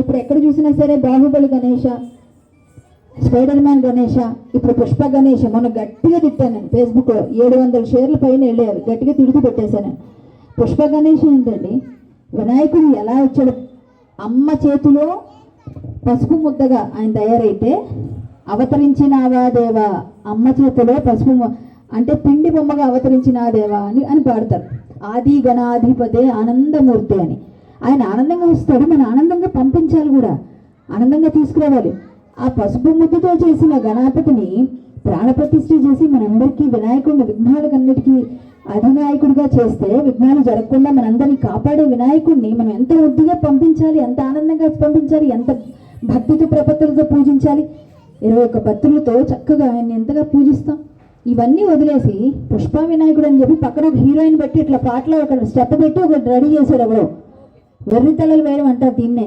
ఇప్పుడు ఎక్కడ చూసినా సరే బాహుబలి గణేష, స్పైడర్ మ్యాన్ గణేష, ఇప్పుడు పుష్ప గణేష. మొన్న గట్టిగా తిట్టాను నేను ఫేస్బుక్లో, 700 షేర్ల పైన వెళ్ళారు, గట్టిగా తిడుతూ పెట్టేశాను. పుష్ప గణేష ఏంటండి, వినాయకుడు ఎలా వచ్చాడు? అమ్మ చేతిలో పసుపు ముద్దగా ఆయన తయారైతే అవతరించినావా దేవా, అమ్మ చేతిలో పసుపు అంటే పిండి బొమ్మగా అవతరించినాదేవా అని పాడతారు. ఆది గణాధిపతే ఆనందమూర్తి అని. ఆయన ఆనందంగా వస్తాడు, మనం ఆనందంగా పంపించాలి కూడా, ఆనందంగా తీసుకురావాలి. ఆ పసుపు ముద్దతో చేసిన గణపతిని ప్రాణప్రతిష్ఠ చేసి మనందరికీ వినాయకుడిని విఘ్నాలకన్నిటికీ అధినాయకుడిగా చేస్తే విఘ్నాలు జరగకుండా మనందరినీ కాపాడే వినాయకుడిని మనం ఎంత ముద్దుగా పంపించాలి, ఎంత ఆనందంగా పంపించాలి, ఎంత భక్తితో ప్రపత్తులతో పూజించాలి. 21 భక్తులతో చక్కగా ఆయన్ని ఎంతగా పూజిస్తాం. ఇవన్నీ వదిలేసి పుష్ప వినాయకుడు అని చెప్పి పక్కన ఒక హీరోయిన్ పెట్టి ఇట్లా పాటలో ఒక స్టెప్ పెట్టి ఒక రెడీ చేశాడు. ఎవరో వెర్రి తలలు వేయడం అంటారు దీన్నే.